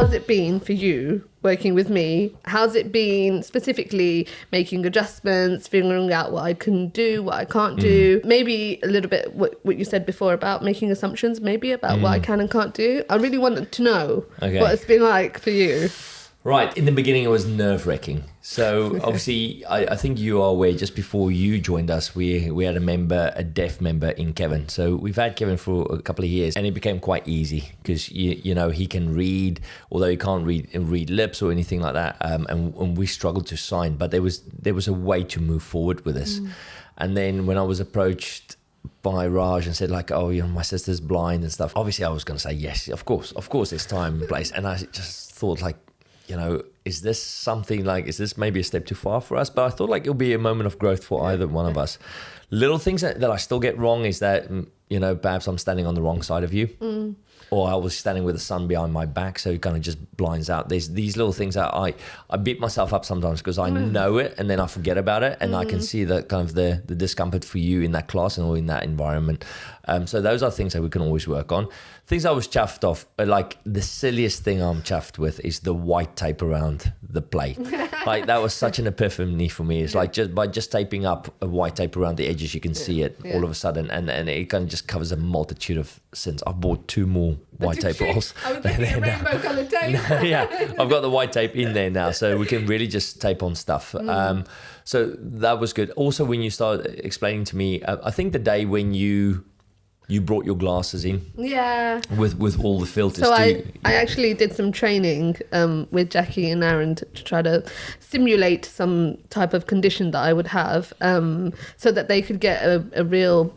how's it been for you working with me? How's it been specifically making adjustments, figuring out what I can do, what I can't do? Maybe a little bit what you said before about making assumptions, maybe about what I can and can't do. I really wanted to know what it's been like for you. Right. In the beginning, it was nerve-wracking. So obviously, I think you are aware, just before you joined us, we had a deaf member in Kevin. So we've had Kevin for a couple of years, and it became quite easy because, you know, he can read, although he can't read lips or anything like that. And we struggled to sign, but there was a way to move forward with this. And then when I was approached by Raj and said, like, oh, you know, my sister's blind and stuff, obviously I was going to say, yes, of course, there's time and place. And I just thought, like, you know, is this maybe a step too far for us? But I thought, like, it'll be a moment of growth for either one of us. Little things that I still get wrong is that, you know, perhaps I'm standing on the wrong side of you. Or I was standing with the sun behind my back, so it kind of just blinds out. There's these little things that I beat myself up sometimes because I know it and then I forget about it, and I can see the kind of the discomfort for you in that class and or in that environment. So those are things that we can always work on. Things I was chuffed off, like the silliest thing I'm chuffed with is the white tape around the plate. Like, that was such an epiphany for me. It's like by just taping up a white tape around the edges, you can see it all of a sudden, and it kind of just covers a multitude of sins. I've bought 2 more white tape rolls. I was thinking a rainbow coloured tape. Yeah, I've got the white tape in there now, so we can really just tape on stuff. So that was good. Also, when you started explaining to me, I think the day when you brought your glasses in, with all the filters. So I actually did some training with Jackie and Arend to try to simulate some type of condition that I would have, so that they could get a real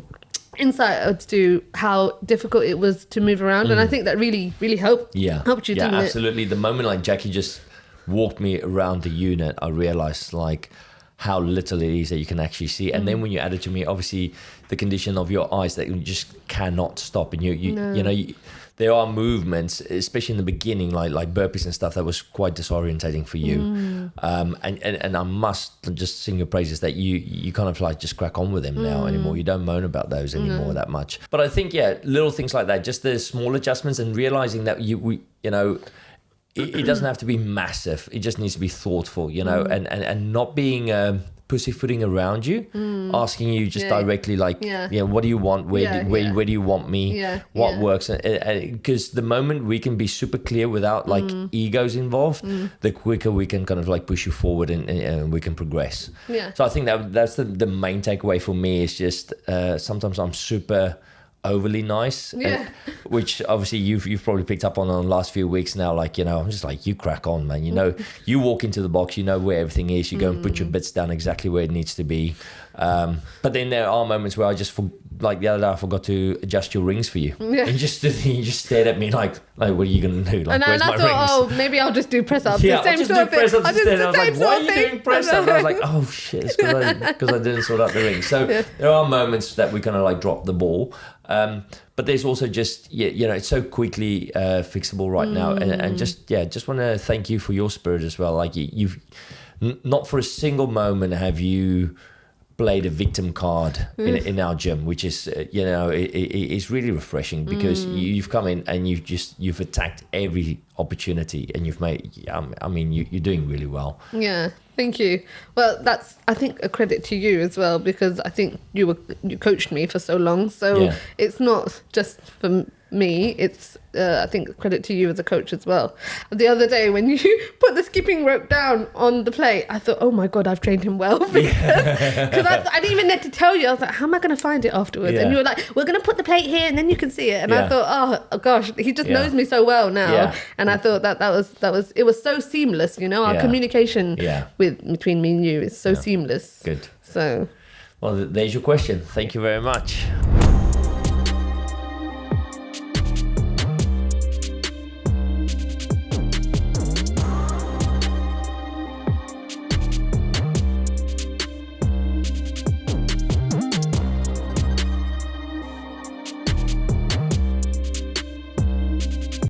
insight as to how difficult it was to move around. And I think that really helped you, didn't it? Absolutely. The moment, like, Jackie just walked me around the unit, I realized, like, how little it is that you can actually see. And then when you added to me, obviously, the condition of your eyes that you just cannot stop, and you know, there are movements, especially in the beginning, like burpees and stuff, that was quite disorientating for you. And I must just sing your praises that you kind of like just crack on with them now anymore. You don't moan about those anymore that much. But I think, little things like that, just the small adjustments and realizing that you know, it doesn't have to be massive. It just needs to be thoughtful, you know, and not being pussyfooting around you, asking you just directly, like, what do you want? Where do you want me? What works? Because the moment we can be super clear without like egos involved, the quicker we can kind of like push you forward and we can progress. So I think that's the main takeaway for me is just sometimes I'm super overly nice, which obviously you've probably picked up on the last few weeks now. Like, you know, I'm just like, you crack on, man. You know, you walk into the box, you know where everything is. You go and put your bits down exactly where it needs to be. But then there are moments where I just like the other day, I forgot to adjust your rings for you. And you just stared at me like, what are you going to do? Like, where's my rings? Maybe I'll just do press ups. Yeah, I'll just do press ups instead. I was like, why are you doing press ups? I was like, oh shit, it's because I didn't sort out the rings. So there are moments that we kind of like drop the ball. But there's also just, you know, it's so quickly fixable right now. And just want to thank you for your spirit as well. Like, you've not for a single moment have you played a victim card in our gym, which is, you know, it's really refreshing because you've come in and you've attacked every opportunity and you've made, I mean, you're doing really well. Yeah. Thank you. Well, that's, I think, a credit to you as well, because I think you coached me for so long. So it's not just for me, it's I think credit to you as a coach as well. The other day when you put the skipping rope down on the plate, I thought, oh my God, I've trained him well, because I didn't even need to tell you. I was like, how am I going to find it afterwards? And you were like, we're going to put the plate here and then you can see it. And I thought, oh gosh, he just knows me so well now. And I thought that was it was so seamless, you know, our communication between me and you is so seamless. Good. So, well, there's your question. Thank you very much.